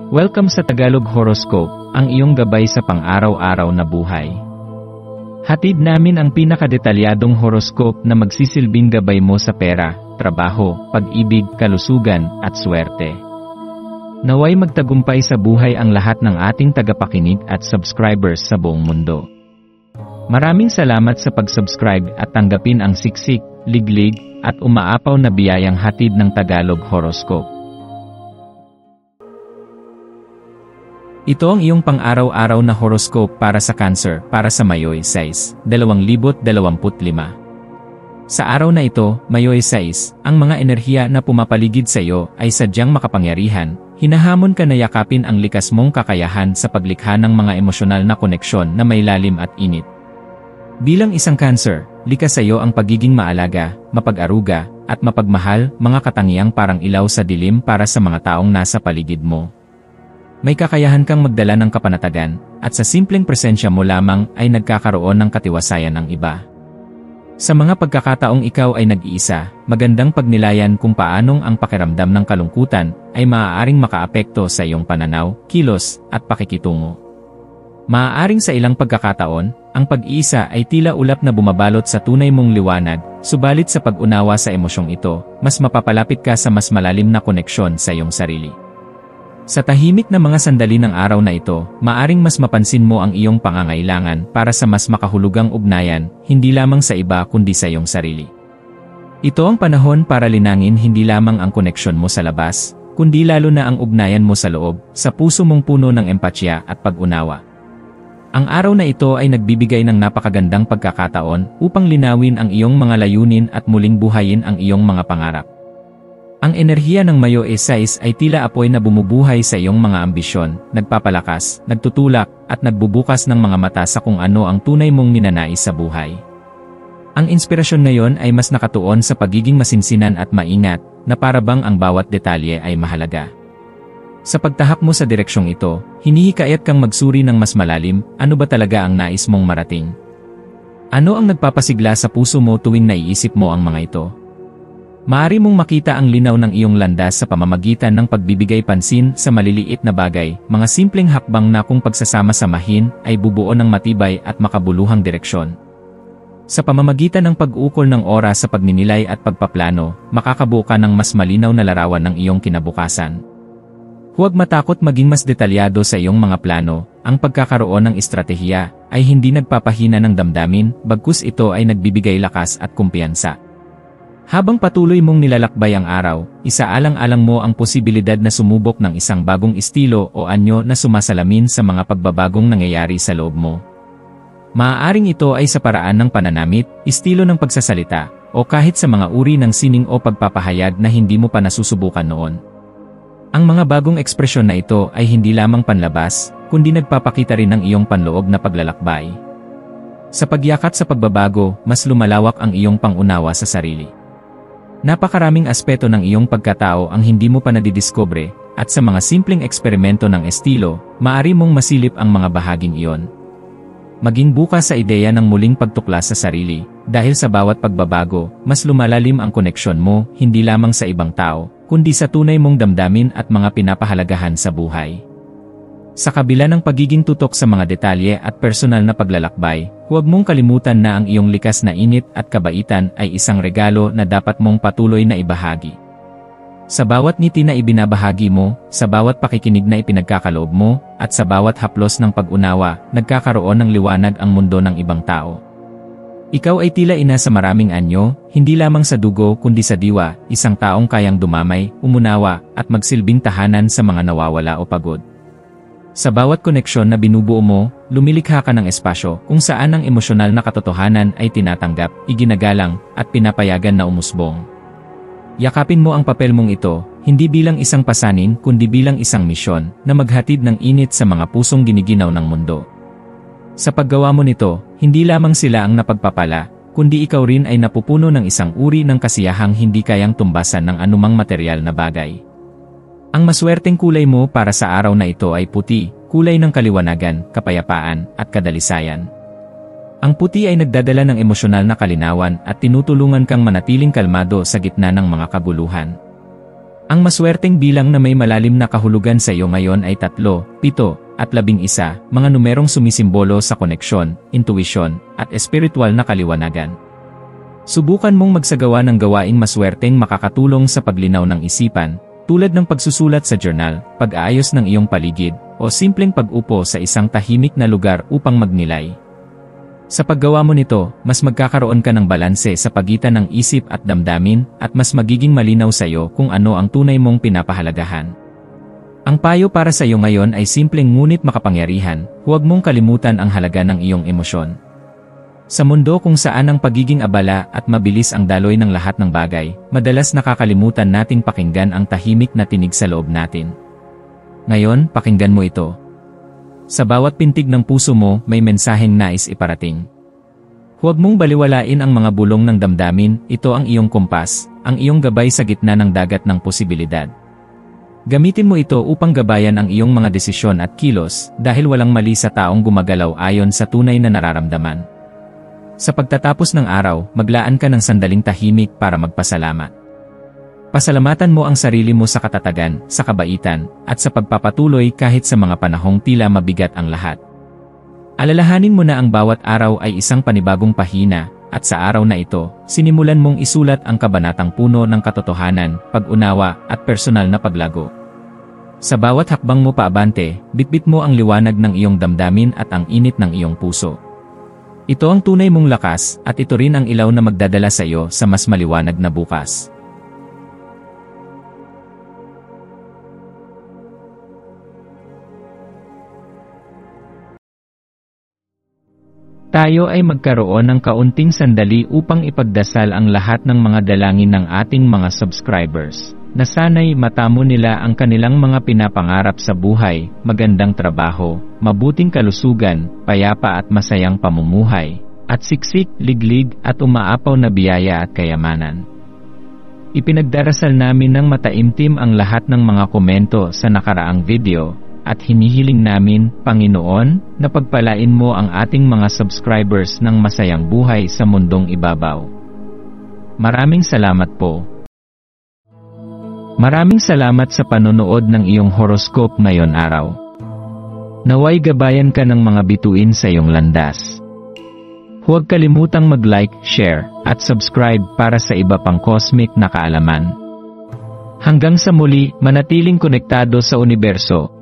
Welcome sa Tagalog Horoscope, ang iyong gabay sa pang-araw-araw na buhay. Hatid namin ang pinakadetalyadong horoscope na magsisilbing gabay mo sa pera, trabaho, pag-ibig, kalusugan, at swerte. Naway magtagumpay sa buhay ang lahat ng ating tagapakinig at subscribers sa buong mundo. Maraming salamat sa pag-subscribe at tanggapin ang siksik, liglig, at umaapaw na biyayang hatid ng Tagalog Horoscope. Ito ang iyong pang-araw-araw na horoscope para sa Cancer, para sa Mayoy 6, 2025. Sa araw na ito, Mayoy 6, ang mga enerhiya na pumapaligid sa iyo ay sadyang makapangyarihan. Hinahamon ka na yakapin ang likas mong kakayahan sa paglikha ng mga emosyonal na koneksyon na may lalim at init. Bilang isang Cancer, likas sa iyo ang pagiging maalaga, mapag-aruga, at mapagmahal, mga katangiang parang ilaw sa dilim para sa mga taong nasa paligid mo. May kakayahan kang magdala ng kapanatagan, at sa simpleng presensya mo lamang ay nagkakaroon ng katiwasayan ng iba. Sa mga pagkakataong ikaw ay nag-iisa, magandang pagnilayan kung paanong ang pakiramdam ng kalungkutan ay maaaring makaapekto sa iyong pananaw, kilos, at pakikitungo. Maaaring sa ilang pagkakataon, ang pag-iisa ay tila ulap na bumabalot sa tunay mong liwanag, subalit sa pag-unawa sa emosyong ito, mas mapapalapit ka sa mas malalim na koneksyon sa iyong sarili. Sa tahimik na mga sandali ng araw na ito, maaring mas mapansin mo ang iyong pangangailangan para sa mas makahulugang ugnayan, hindi lamang sa iba kundi sa iyong sarili. Ito ang panahon para linangin hindi lamang ang koneksyon mo sa labas, kundi lalo na ang ugnayan mo sa loob, sa puso mong puno ng empatya at pag-unawa. Ang araw na ito ay nagbibigay ng napakagandang pagkakataon upang linawin ang iyong mga layunin at muling buhayin ang iyong mga pangarap. Ang enerhiya ng Mayoy 6 ay tila apoy na bumubuhay sa iyong mga ambisyon, nagpapalakas, nagtutulak, at nagbubukas ng mga mata sa kung ano ang tunay mong ninanais sa buhay. Ang inspirasyon ngayon ay mas nakatuon sa pagiging masinsinan at maingat, na parabang ang bawat detalye ay mahalaga. Sa pagtahak mo sa direksyong ito, hinihikayat kang magsuri ng mas malalim, ano ba talaga ang nais mong marating? Ano ang nagpapasigla sa puso mo tuwing naiisip mo ang mga ito? Maaari mong makita ang linaw ng iyong landas sa pamamagitan ng pagbibigay pansin sa maliliit na bagay, mga simpleng hakbang na kung pagsasama-samahin ay bubuo ng matibay at makabuluhang direksyon. Sa pamamagitan ng pag-uukol ng oras sa pagninilay at pagpaplano, makakabuo ka ng mas malinaw na larawan ng iyong kinabukasan. Huwag matakot maging mas detalyado sa iyong mga plano, ang pagkakaroon ng estratehiya ay hindi nagpapahina ng damdamin, bagkus ito ay nagbibigay lakas at kumpiyansa. Habang patuloy mong nilalakbay ang araw, isaalang-alang mo ang posibilidad na sumubok ng isang bagong estilo o anyo na sumasalamin sa mga pagbabagong nangyayari sa loob mo. Maaaring ito ay sa paraan ng pananamit, estilo ng pagsasalita, o kahit sa mga uri ng sining o pagpapahayag na hindi mo pa nasusubukan noon. Ang mga bagong ekspresyon na ito ay hindi lamang panlabas, kundi nagpapakita rin ng iyong panloob na paglalakbay. Sa pagyakat sa pagbabago, mas lumalawak ang iyong pangunawa sa sarili. Napakaraming aspeto ng iyong pagkatao ang hindi mo pa nadidiskubre, at sa mga simpleng eksperimento ng estilo, maaari mong masilip ang mga bahaging iyon. Maging bukas sa ideya ng muling pagtuklas sa sarili, dahil sa bawat pagbabago, mas lumalalim ang koneksyon mo, hindi lamang sa ibang tao, kundi sa tunay mong damdamin at mga pinapahalagahan sa buhay. Sa kabila ng pagiging tutok sa mga detalye at personal na paglalakbay, huwag mong kalimutan na ang iyong likas na init at kabaitan ay isang regalo na dapat mong patuloy na ibahagi. Sa bawat ngiti na ibinabahagi mo, sa bawat pakikinig na ipinagkakaloob mo, at sa bawat haplos ng pag-unawa, nagkakaroon ng liwanag ang mundo ng ibang tao. Ikaw ay tila ina sa maraming anyo, hindi lamang sa dugo kundi sa diwa, isang taong kayang dumamay, umunawa, at magsilbing tahanan sa mga nawawala o pagod. Sa bawat koneksyon na binubuo mo, lumilikha ka ng espasyo kung saan ang emosyonal na katotohanan ay tinatanggap, iginagalang, at pinapayagan na umusbong. Yakapin mo ang papel mong ito, hindi bilang isang pasanin kundi bilang isang misyon na maghatid ng init sa mga pusong giniginaw ng mundo. Sa paggawa mo nito, hindi lamang sila ang napagpapala, kundi ikaw rin ay napupuno ng isang uri ng kasiyahang hindi kayang tumbasan ng anumang materyal na bagay. Ang maswerteng kulay mo para sa araw na ito ay puti, kulay ng kaliwanagan, kapayapaan, at kadalisayan. Ang puti ay nagdadala ng emosyonal na kalinawan at tinutulungan kang manatiling kalmado sa gitna ng mga kaguluhan. Ang maswerteng bilang na may malalim na kahulugan sa iyo ngayon ay 3, 7, at 11, mga numerong sumisimbolo sa koneksyon, intuisyon, at espiritual na kaliwanagan. Subukan mong magsagawa ng gawaing maswerteng makakatulong sa paglinaw ng isipan, tulad ng pagsusulat sa journal, pag-aayos ng iyong paligid, o simpleng pag-upo sa isang tahimik na lugar upang magnilay. Sa paggawa mo nito, mas magkakaroon ka ng balanse sa pagitan ng isip at damdamin, at mas magiging malinaw sa iyo kung ano ang tunay mong pinapahalagahan. Ang payo para sa iyo ngayon ay simpleng ngunit makapangyarihan, huwag mong kalimutan ang halaga ng iyong emosyon. Sa mundo kung saan ang pagiging abala at mabilis ang daloy ng lahat ng bagay, madalas nakakalimutan nating pakinggan ang tahimik na tinig sa loob natin. Ngayon, pakinggan mo ito. Sa bawat pintig ng puso mo, may mensaheng nais iparating. Huwag mong baliwalain ang mga bulong ng damdamin, ito ang iyong kompas, ang iyong gabay sa gitna ng dagat ng posibilidad. Gamitin mo ito upang gabayan ang iyong mga desisyon at kilos, dahil walang mali sa taong gumagalaw ayon sa tunay na nararamdaman. Sa pagtatapos ng araw, maglaan ka ng sandaling tahimik para magpasalamat. Pasalamatan mo ang sarili mo sa katatagan, sa kabaitan, at sa pagpapatuloy kahit sa mga panahong tila mabigat ang lahat. Alalahanin mo na ang bawat araw ay isang panibagong pahina, at sa araw na ito, sinimulan mong isulat ang kabanatang puno ng katotohanan, pag-unawa, at personal na paglago. Sa bawat hakbang mo paabante, bitbit mo ang liwanag ng iyong damdamin at ang init ng iyong puso. Ito ang tunay mong lakas, at ito rin ang ilaw na magdadala sa iyo sa mas maliwanag na bukas. Tayo ay magkaroon ng kaunting sandali upang ipagdasal ang lahat ng mga dalangin ng ating mga subscribers, na sana'y matamo nila ang kanilang mga pinapangarap sa buhay, magandang trabaho, mabuting kalusugan, payapa at masayang pamumuhay, at siksik, liglig at umaapaw na biyaya at kayamanan. Ipinagdarasal namin ng mataimtim ang lahat ng mga komento sa nakaraang video, at hinihiling namin, Panginoon, na pagpalain mo ang ating mga subscribers ng masayang buhay sa mundong ibabaw. Maraming salamat po. Maraming salamat sa panonood ng iyong horoscope ngayon araw. Naway gabayan ka ng mga bituin sa iyong landas. Huwag kalimutang mag-like, share, at subscribe para sa iba pang cosmic na kaalaman. Hanggang sa muli, manatiling konektado sa universo,